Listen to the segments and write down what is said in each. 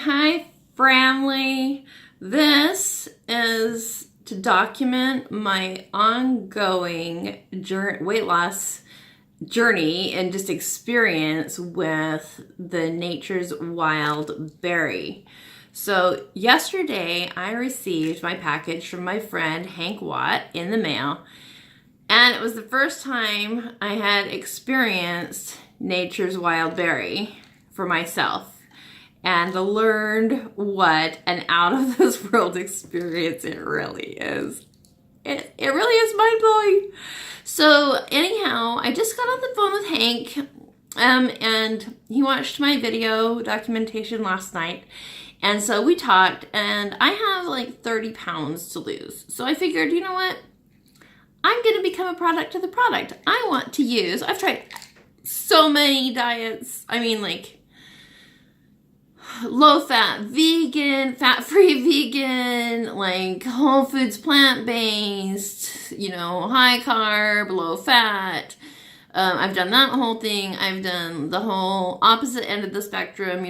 Hi, family. This is to document my ongoing weight loss journey and just experience with the Nature's Wild Berry. So yesterday I received my package from my friend Hank in the mail, and it was the first time I had experienced Nature's Wild Berry for myself and learned what an out of this world experience it really is. It really is mind blowing. So anyhow, I just got off the phone with Hank, and he watched my video documentation last night. And so we talked, and I have like 30 pounds to lose. So I figured, you know what? I'm going to become a product of the product I want to use. I've tried so many diets. I mean, like low-fat vegan, fat-free vegan, like whole foods plant-based, high-carb, low-fat. I've done that whole thing. I've done the whole opposite end of the spectrum,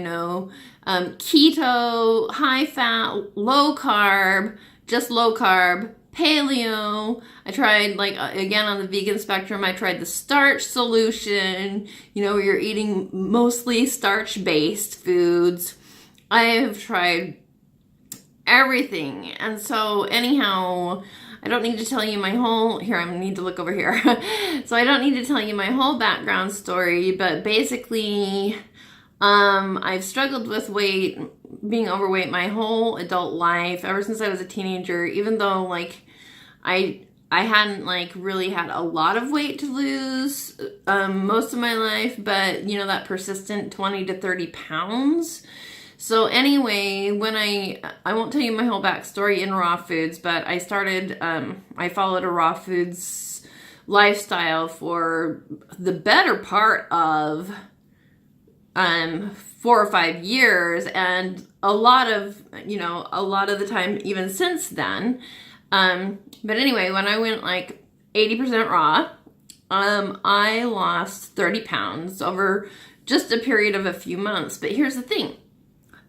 keto, high-fat, low-carb, just low-carb, paleo. I tried, again, on the vegan spectrum, I tried the starch solution, where you're eating mostly starch-based foods. I have tried everything. And so, anyhow, I don't need to tell you my whole, I need to look over here. So I don't need to tell you my whole background story, but basically, I've struggled with being overweight my whole adult life, ever since I was a teenager, even though, I hadn't, really had a lot of weight to lose most of my life, but, that persistent 20 to 30 pounds. So anyway, when I won't tell you my whole backstory in raw foods, but I started, I followed a raw foods lifestyle for the better part of 4 or 5 years, and a lot of the time even since then. But anyway, when I went 80% raw, I lost 30 pounds over just a period of a few months. But here's the thing.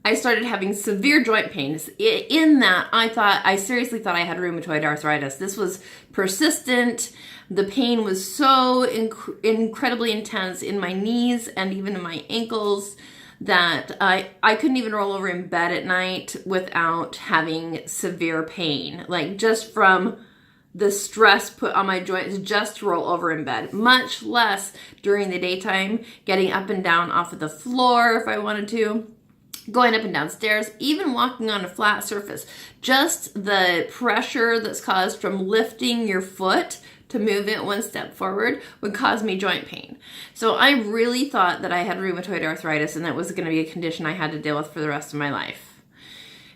I started having severe joint pains. In that, I seriously thought I had rheumatoid arthritis. This was persistent. The pain was so incredibly intense in my knees and even in my ankles that I couldn't even roll over in bed at night without having severe pain. Just from the stress put on my joints just to roll over in bed, much less during the daytime, getting up and down off of the floor if I wanted to, going up and down stairs, even walking on a flat surface. Just the pressure that's caused from lifting your foot to move it one step forward would cause me joint pain. So I really thought that I had rheumatoid arthritis and that was going to be a condition I had to deal with for the rest of my life.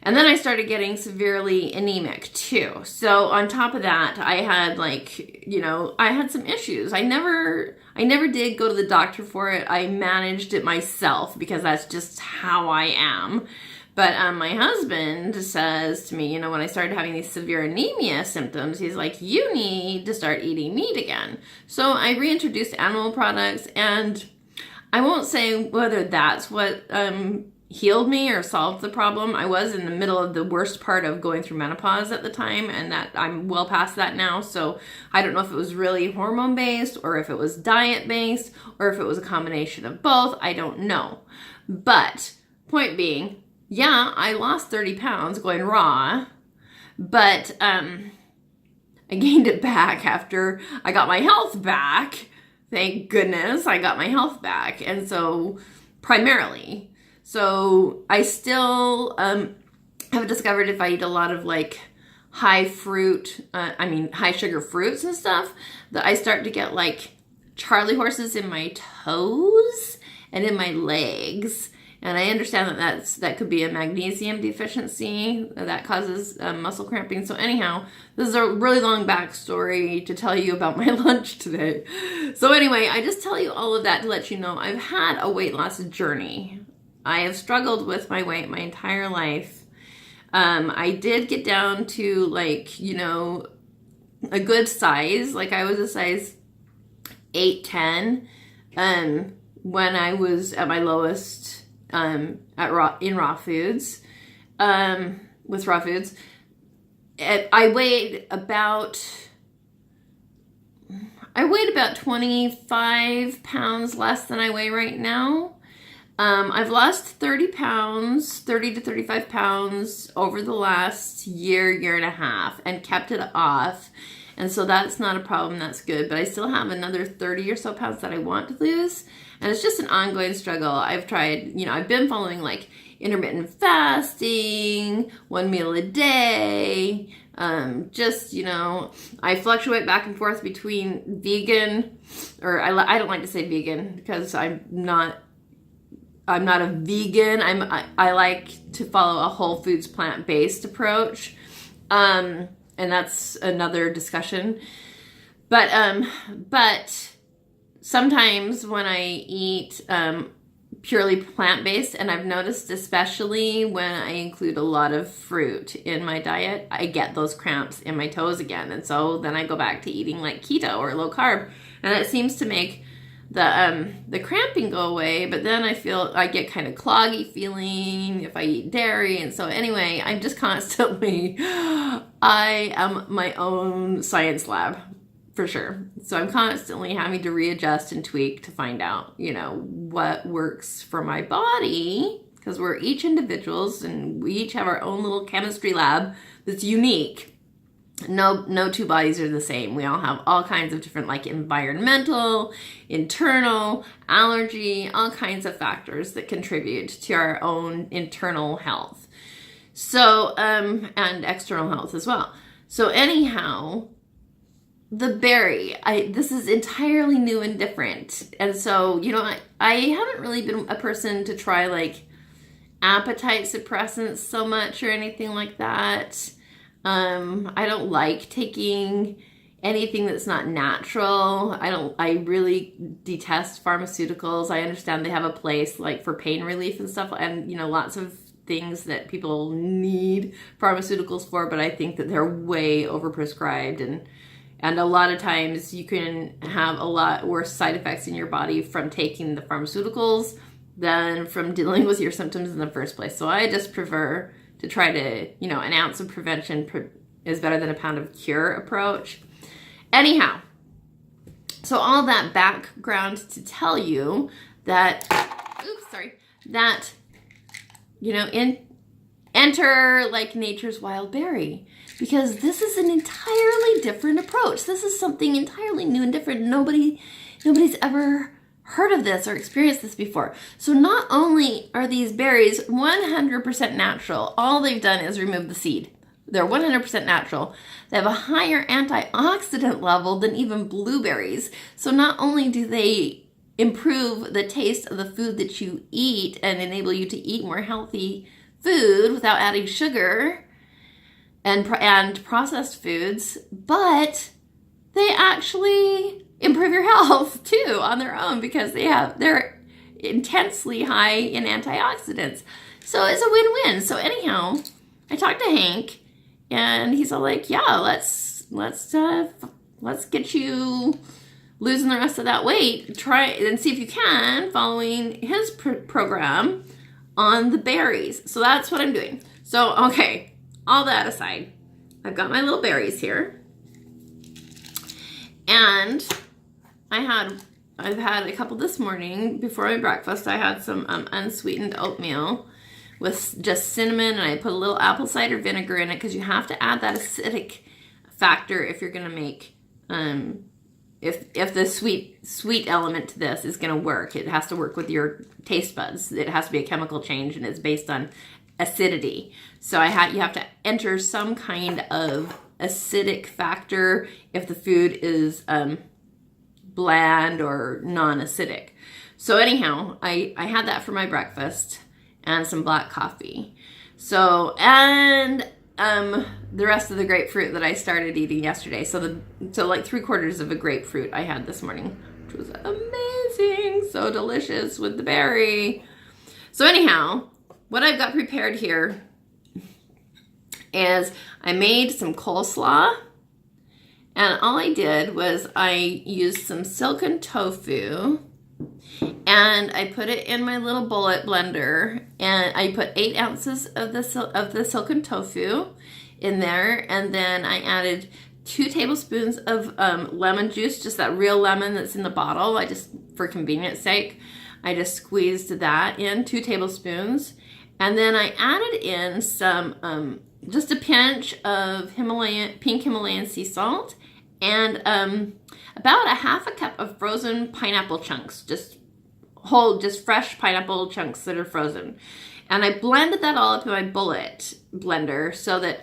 And then I started getting severely anemic too. So on top of that, I had I had some issues. I never did go to the doctor for it. I managed it myself because that's just how I am. But my husband says to me, when I started having these severe anemia symptoms, he's like, you need to start eating meat again. So I reintroduced animal products, and I won't say whether that's what healed me or solved the problem. I was in the middle of the worst part of going through menopause at the time, and that I'm well past that now. So I don't know if it was really hormone based or if it was diet based or if it was a combination of both. I don't know. But point being, yeah, I lost 30 pounds going raw, but I gained it back after I got my health back. Thank goodness I got my health back. And so primarily, so I still have discovered if I eat a lot of high sugar fruits and stuff, that I start to get Charlie horses in my toes and in my legs. And I understand that could be a magnesium deficiency that causes muscle cramping. So anyhow, this is a really long backstory to tell you about my lunch today. So anyway, I just tell you all of that to let you know I've had a weight loss journey. I have struggled with my weight my entire life. I did get down to a good size. I was a size 8, 10 when I was at my lowest in raw foods, with raw foods. I weighed about 25 pounds less than I weigh right now. I've lost 30 to 35 pounds over the last year and a half, and kept it off. And so that's not a problem, that's good. But I still have another 30 or so pounds that I want to lose. And it's just an ongoing struggle. I've tried, I've been following like intermittent fasting, 1 meal a day. I fluctuate back and forth between vegan, or I don't like to say vegan because I'm not a vegan. I like to follow a whole foods plant-based approach. And that's another discussion. But sometimes when I eat purely plant-based, and I've noticed especially when I include a lot of fruit in my diet, I get those cramps in my toes again. And so then I go back to eating like keto or low carb, and it seems to make the cramping go away. But then I get kind of cloggy feeling if I eat dairy. And so anyway, I'm just constantly, I am my own science lab for sure. So I'm constantly having to readjust and tweak to find out, what works for my body, because we're each individuals and we each have our own little chemistry lab that's unique. No two bodies are the same. We all have all kinds of different, like environmental, internal, allergy, all kinds of factors that contribute to our own internal health. So, and external health as well. So anyhow, the berry, this is entirely new and different. And so, I haven't really been a person to try like appetite suppressants so much or anything like that. I don't like taking anything that's not natural. I really detest pharmaceuticals. I understand they have a place like for pain relief and stuff, and lots of things that people need pharmaceuticals for, but I think that they're way overprescribed, and a lot of times you can have a lot worse side effects in your body from taking the pharmaceuticals than from dealing with your symptoms in the first place. So I just prefer to try to, an ounce of prevention is better than a pound of cure approach. Anyhow, so all that background to tell you that, enter like nature's wild berry, because this is an entirely different approach. This is something entirely new and different. Nobody's ever heard of this or experienced this before. So not only are these berries 100% natural, all they've done is remove the seed. They're 100% natural. They have a higher antioxidant level than even blueberries. So not only do they improve the taste of the food that you eat and enable you to eat more healthy food without adding sugar and processed foods, but they actually improve your health too on their own, because they're intensely high in antioxidants. So it's a win-win. So anyhow, I talked to Hank, and he's all like, "Yeah, let's get you losing the rest of that weight. Try and see if you can, following his program on the berries." So that's what I'm doing. So okay, all that aside, I've got my little berries here, and I've had a couple this morning before my breakfast. I had some unsweetened oatmeal with just cinnamon, and I put a little apple cider vinegar in it, because you have to add that acidic factor if you're going to make, if the sweet element to this is going to work. It has to work with your taste buds. It has to be a chemical change, and it's based on acidity. So you have to enter some kind of acidic factor if the food is bland or non-acidic. So anyhow, I had that for my breakfast and some black coffee. So, and the rest of the grapefruit that I started eating yesterday. So like 3/4 of a grapefruit I had this morning, which was amazing. So delicious with the berry. So anyhow, what I've got prepared here is I made some coleslaw, and all I did was I used some silken tofu And I put it in my little bullet blender, and I put 8 ounces of the silken tofu in there, and then I added 2 tablespoons of lemon juice, just that real lemon that's in the bottle. I just, for convenience sake, I just squeezed that in, 2 tablespoons. And then I added in some, just a pinch of pink Himalayan sea salt, and about a half a cup of frozen pineapple chunks, just fresh pineapple chunks that are frozen. And I blended that all up in my bullet blender, so that,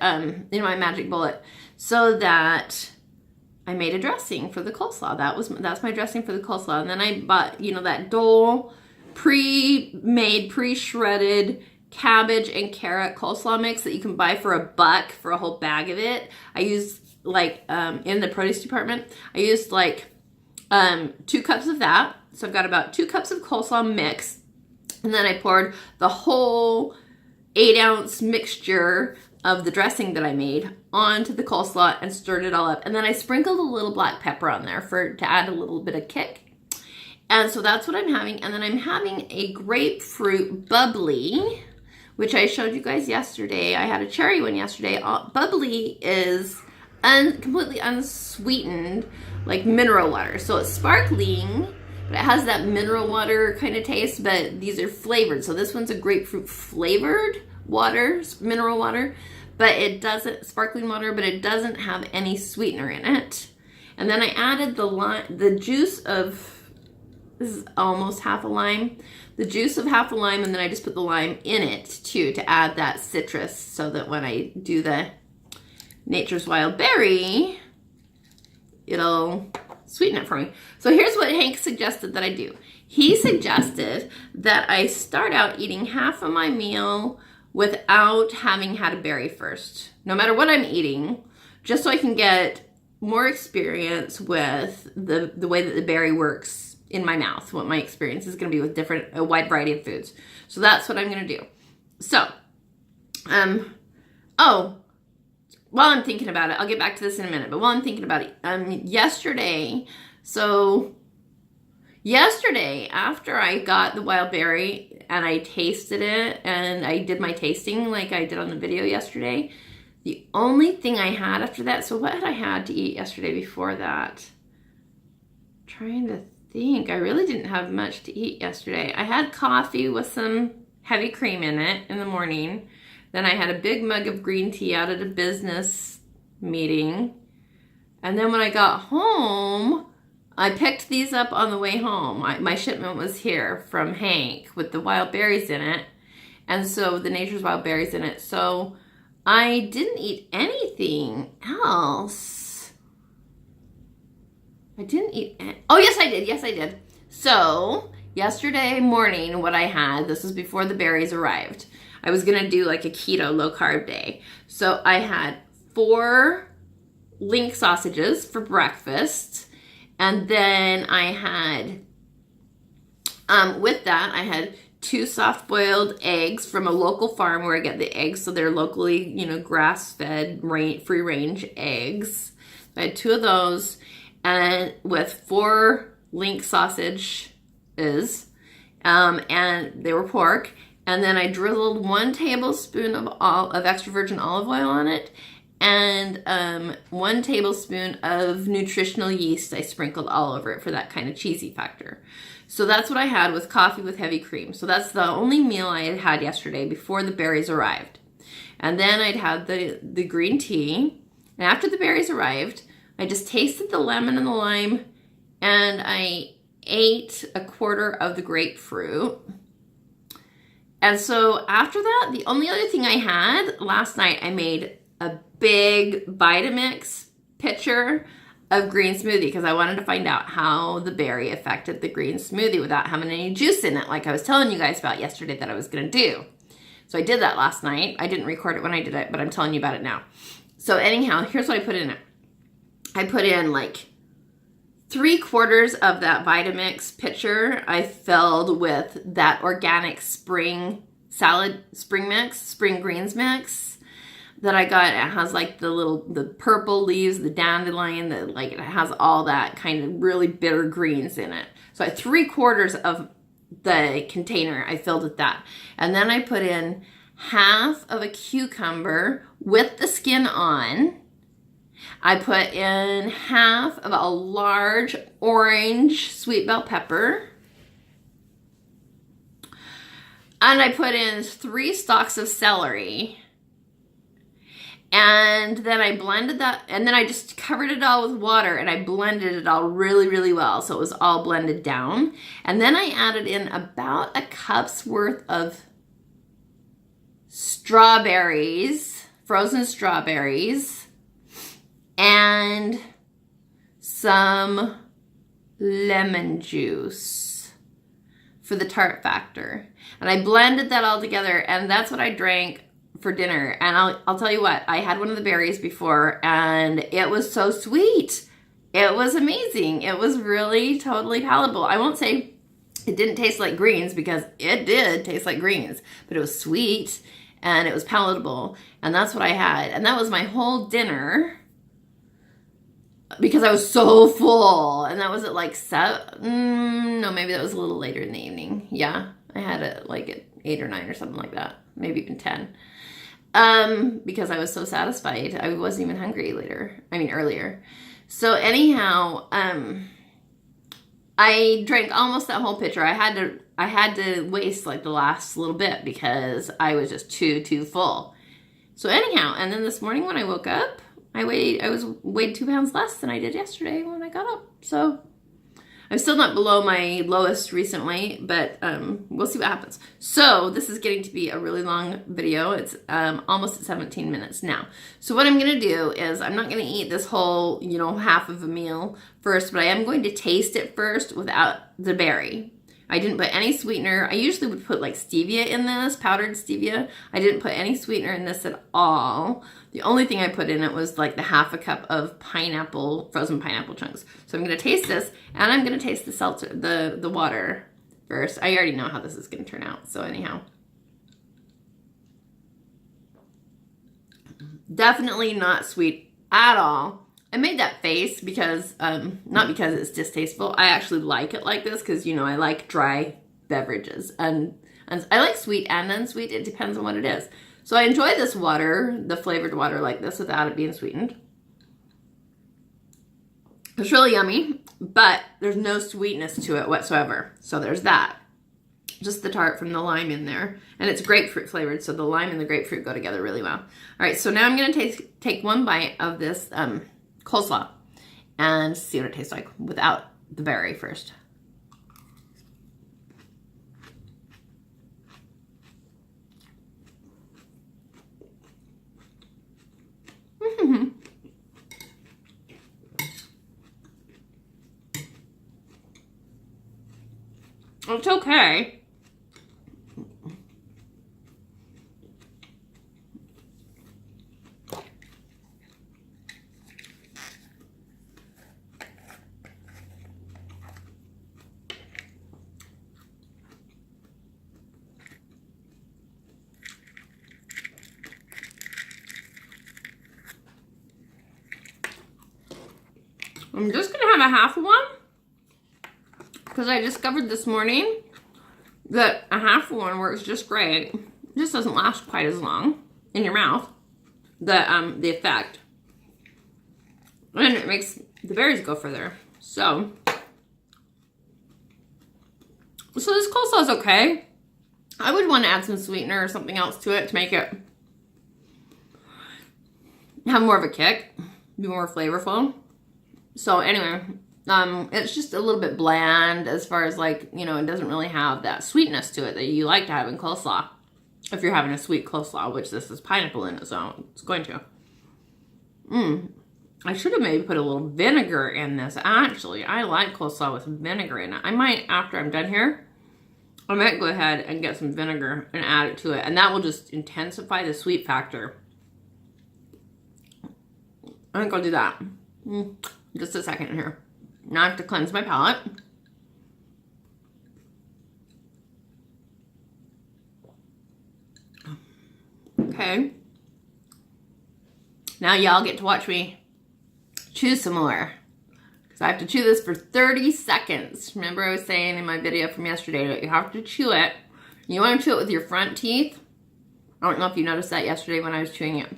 in my magic bullet, so that I made a dressing for the coleslaw. That's my dressing for the coleslaw. And then I bought, that Dole pre-made, pre-shredded cabbage and carrot coleslaw mix that you can buy for $1 for a whole bag of it. I used, in the produce department, I used 2 cups of that. So I've got about 2 cups of coleslaw mix. And then I poured the whole 8-ounce mixture of the dressing that I made onto the coleslaw and stirred it all up. And then I sprinkled a little black pepper on there to add a little bit of kick. And so that's what I'm having. And then I'm having a grapefruit bubbly, which I showed you guys yesterday. I had a cherry one yesterday. Bubbly is completely unsweetened, like mineral water. So it's sparkling, but it has that mineral water kind of taste, but these are flavored. So this one's a grapefruit flavored water, mineral water, but it doesn't, sparkling water, but it doesn't have any sweetener in it. And then I added the juice of, this is almost half a lime, the juice of half a lime, and then I just put the lime in it too to add that citrus, so that when I do the Nature's Wild Berry, it'll sweeten it for me. So here's what Hank suggested that I do. He suggested that I start out eating half of my meal without having had a berry first, no matter what I'm eating, just so I can get more experience with the way that the berry works in my mouth, what my experience is going to be with a wide variety of foods. So that's what I'm going to do. So, while I'm thinking about it, I'll get back to this in a minute, but while I'm thinking about it, yesterday after I got the wild berry and I tasted it and I did my tasting like I did on the video yesterday, the only thing I had after that, so what had I had to eat yesterday before that? Trying to think. I really didn't have much to eat yesterday. I had coffee with some heavy cream in it in the morning. Then I had a big mug of green tea out at a business meeting. And then when I got home, I picked these up on the way home. My shipment was here from Hank with the wild berries in it. And so the Nature's Wild Berries in it. So I didn't eat anything else. I didn't eat oh, yes, I did. Yes, I did. So yesterday morning, what I had, this was before the berries arrived. I was going to do like a keto low carb day. So I had 4 link sausages for breakfast. And then I had, with that, I had 2 soft boiled eggs from a local farm where I get the eggs. So they're locally, grass fed, free range eggs. I had 2 of those, and with 4 link sausages, and they were pork. And then I drizzled 1 tablespoon of extra virgin olive oil on it, and 1 tablespoon of nutritional yeast I sprinkled all over it for that kind of cheesy factor. So that's what I had with coffee with heavy cream. So that's the only meal I had had yesterday before the berries arrived. And then I'd had the green tea. And after the berries arrived, I just tasted the lemon and the lime, and I ate a quarter of the grapefruit. And so after that, the only other thing I had last night, I made a big Vitamix pitcher of green smoothie because I wanted to find out how the berry affected the green smoothie without having any juice in it, like I was telling you guys about yesterday that I was going to do. So I did that last night. I didn't record it when I did it, but I'm telling you about it now. So anyhow, here's what I put in it. I put in like 3/4 of that Vitamix pitcher I filled with that organic spring greens mix that I got. It has like the purple leaves, the dandelion, it has all that kind of really bitter greens in it. So I had 3/4 of the container. I filled with that. And then I put in half of a cucumber with the skin on. I put in half of a large orange sweet bell pepper. And I put in 3 stalks of celery. And then I blended that, and then I just covered it all with water, and I blended it all really, really well, so it was all blended down. And then I added in about a cup's worth of strawberries, frozen strawberries, and some lemon juice for the tart factor. And I blended that all together, and that's what I drank for dinner. And I'll tell you what, I had one of the berries before, and it was so sweet. It was amazing. It was really totally palatable. I won't say it didn't taste like greens, because it did taste like greens, but it was sweet and it was palatable. And that's what I had. And that was my whole dinner, because I was so full. And that was at like 7, no, maybe that was a little later in the evening. Yeah, I had it like at 8 or 9 or something like that, maybe even 10. Because I was so satisfied. I wasn't even hungry earlier. So anyhow, I drank almost that whole pitcher. I had to waste like the last little bit, because I was just too full. So anyhow, and then this morning when I woke up, I weighed 2 pounds less than I did yesterday when I got up. So I'm still not below my lowest recently, but we'll see what happens. So this is getting to be a really long video. It's almost at 17 minutes now. So what I'm going to do is, I'm not going to eat this whole, half of a meal first, but I am going to taste it first without the berry. I didn't put any sweetener. I usually would put like stevia in this, powdered stevia. I didn't put any sweetener in this at all. The only thing I put in it was like the half a cup of frozen pineapple chunks. So I'm going to taste this, and I'm going to taste the seltzer, the water first. I already know how this is going to turn out. So anyhow, definitely not sweet at all. I made that face because, not because it's distasteful. I actually like it like this because, I like dry beverages. And I like sweet and unsweet. It depends on what it is. So I enjoy this water, the flavored water like this, without it being sweetened. It's really yummy, but there's no sweetness to it whatsoever. So there's that. Just the tart from the lime in there. And it's grapefruit flavored, so the lime and the grapefruit go together really well. All right, so now I'm going to take one bite of this coleslaw and see what it tastes like without the berry first. It's okay. I'm just going to have a half one, because I discovered this morning that a half one works just great. It just doesn't last quite as long in your mouth, the effect. And it makes the berries go further. So this coleslaw is okay. I would want to add some sweetener or something else to it to make it have more of a kick, be more flavorful. So anyway, it's just a little bit bland as far as like, it doesn't really have that sweetness to it that you like to have in coleslaw. If you're having a sweet coleslaw, which this is pineapple in it, so it's going to. I should have maybe put a little vinegar in this. Actually, I like coleslaw with vinegar in it. I might, after I'm done here, I might go ahead and get some vinegar and add it to it. And that will just intensify the sweet factor. I think I'll do that. Just a second here. Now I have to cleanse my palate. Okay. Now y'all get to watch me chew some more. So I have to chew this for 30 seconds. Remember I was saying in my video from yesterday that you have to chew it. You want to chew it with your front teeth. I don't know if you noticed that yesterday when I was chewing it.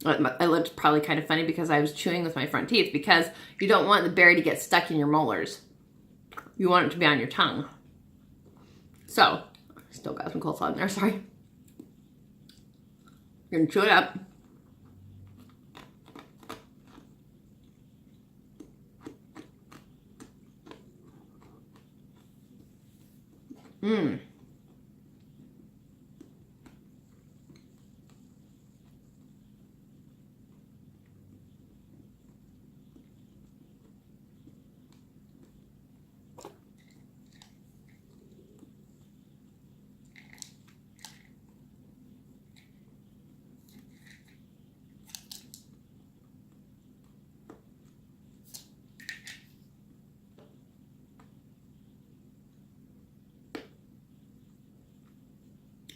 It looked probably kind of funny because I was chewing with my front teeth, because you don't want the berry to get stuck in your molars. You want it to be on your tongue. So, still got some coleslaw in there, sorry. You're gonna chew it up. Mmm.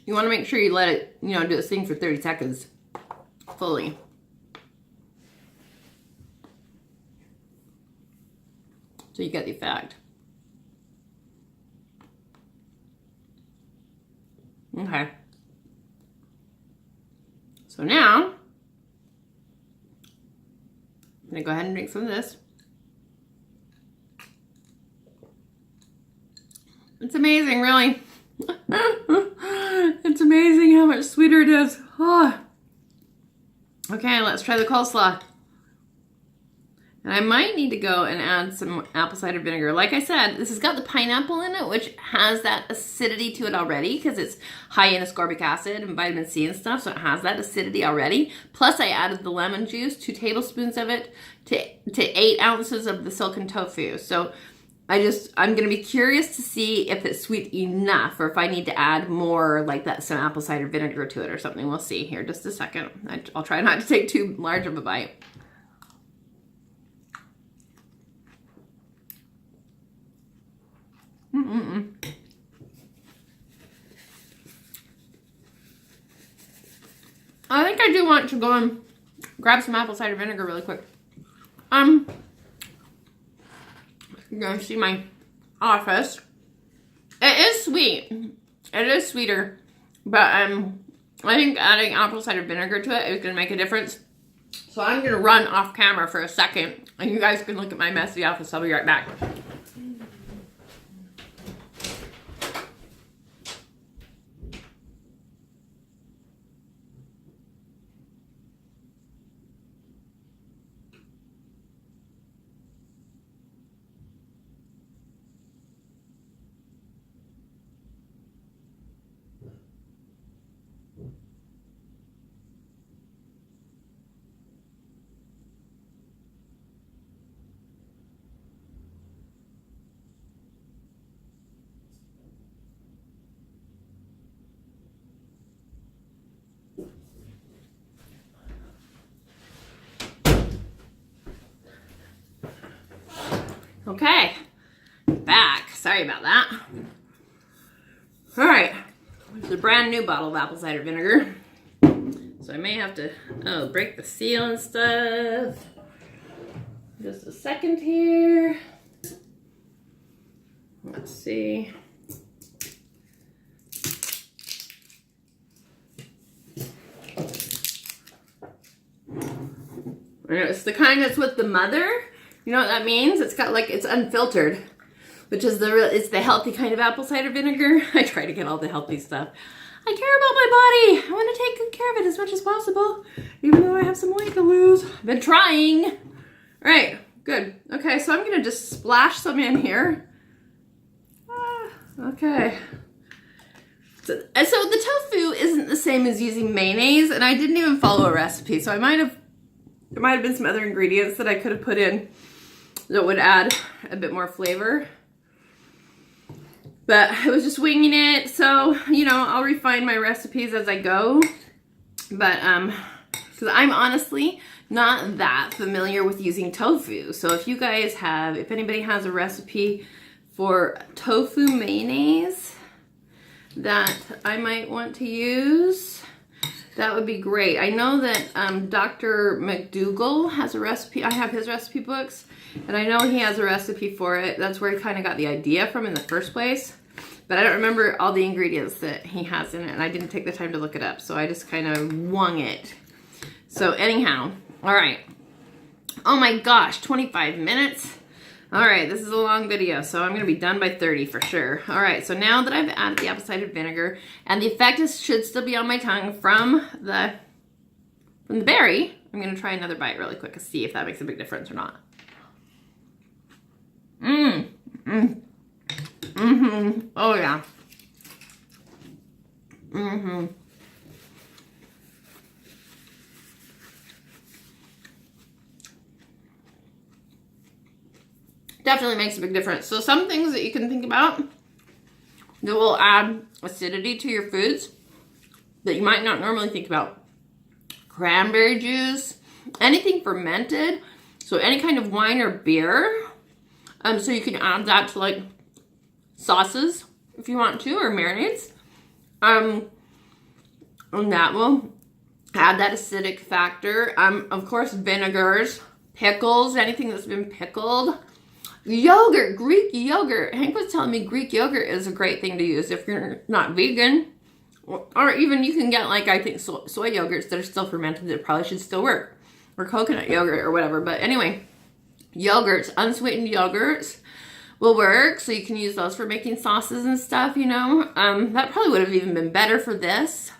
You want to make sure you let it, you know, do its thing for 30 seconds fully. So you get the effect. Okay. So now, I'm going to go ahead and drink some of this. It's amazing, really. It's amazing how much sweeter it is. Oh. Okay, let's try the coleslaw. And I might need to go and add some apple cider vinegar. Like I said, this has got the pineapple in it, which has that acidity to it already because it's high in ascorbic acid and vitamin C and stuff, so it has that acidity already. Plus I added the lemon juice, 2 tablespoons of it, to 8 ounces of the silken tofu. So I'm going to be curious to see if it's sweet enough or if I need to add more, like that, some apple cider vinegar to it or something. We'll see here just a second. I'll try not to take too large of a bite. I think I do want to go and grab some apple cider vinegar really quick. You're gonna see my office. It is sweet. It is sweeter, but I think adding apple cider vinegar to it is gonna make a difference. So I'm gonna run off camera for a second, and you guys can look at my messy office. I'll be right back. Okay, back. Sorry about that. All right, it's a brand new bottle of apple cider vinegar. So I may have to, break the seal and stuff. Just a second here. Let's see. It's the kind that's with the mother. You know what that means? It's got like, it's unfiltered, which is it's the healthy kind of apple cider vinegar. I try to get all the healthy stuff. I care about my body. I want to take good care of it as much as possible, even though I have some weight to lose. I've been trying. All right, good. Okay, so I'm gonna just splash some in here. Okay. So the tofu isn't the same as using mayonnaise, and I didn't even follow a recipe, so there might have been some other ingredients that I could have put in that would add a bit more flavor. But I was just winging it, so, you know, I'll refine my recipes as I go. But, because I'm honestly not that familiar with using tofu. So if you guys if anybody has a recipe for tofu mayonnaise that I might want to use, That would be great. I know that Dr. McDougall has a recipe. I have his recipe books, and I know he has a recipe for it. That's where he kind of got the idea from in the first place. But I don't remember all the ingredients that he has in it, and I didn't take the time to look it up, so I just kind of wung it. So anyhow, all right. Oh my gosh, 25 minutes. All right, this is a long video, so I'm going to be done by 30 for sure. All right, so now that I've added the apple cider vinegar, and the effect should still be on my tongue from the berry, I'm going to try another bite really quick to see if that makes a big difference or not. Oh yeah. Definitely makes a big difference. So some things that you can think about that will add acidity to your foods that you might not normally think about. Cranberry juice, anything fermented, so any kind of wine or beer. So you can add that to like sauces if you want to, or marinades. And that will add that acidic factor. Of course, vinegars, pickles, anything that's been pickled. Yogurt, Greek yogurt. Hank was telling me Greek yogurt is a great thing to use if you're not vegan. Or even you can get, like, I think soy yogurts that are still fermented that probably should still work. Or coconut yogurt or whatever. But anyway, yogurts, unsweetened yogurts will work. So you can use those for making sauces and stuff, you know. That probably would have even been better for this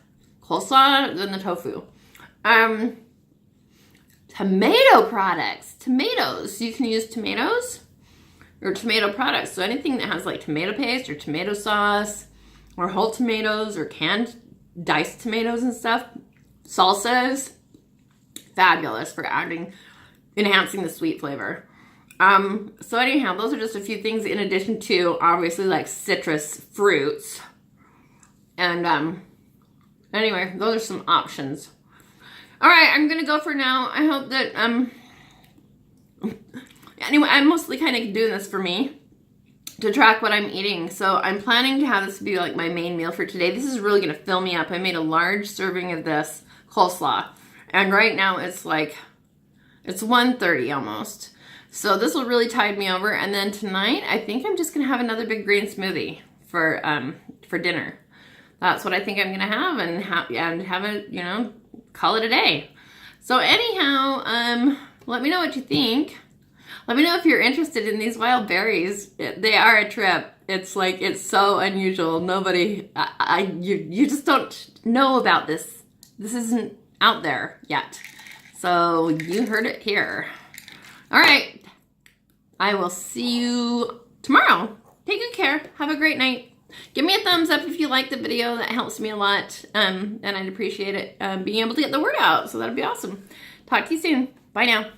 coleslaw than the tofu. Tomato products. Tomatoes. You can use tomatoes or tomato products. So anything that has like tomato paste or tomato sauce or whole tomatoes or canned diced tomatoes and stuff. Salsas. Fabulous for enhancing the sweet flavor. So anyhow, those are just a few things in addition to obviously like citrus fruits. And anyway, those are some options. All right, I'm gonna go for now. I hope that anyway, I'm mostly kind of doing this for me to track what I'm eating. So I'm planning to have this be like my main meal for today. This is really gonna fill me up. I made a large serving of this coleslaw, and right now it's like it's 1:30 almost. So this will really tide me over. And then tonight, I think I'm just gonna have another big green smoothie for dinner. That's what I think I'm gonna have, and have it, you know, call it a day. So anyhow, let me know what you think. Let me know if you're interested in these wild berries. They are a trip. It's like, it's so unusual. Nobody, you just don't know about this. This isn't out there yet. So you heard it here. All right. I will see you tomorrow. Take good care. Have a great night. Give me a thumbs up if you like the video. That helps me a lot. And I'd appreciate it being able to get the word out. So that'd be awesome. Talk to you soon. Bye now.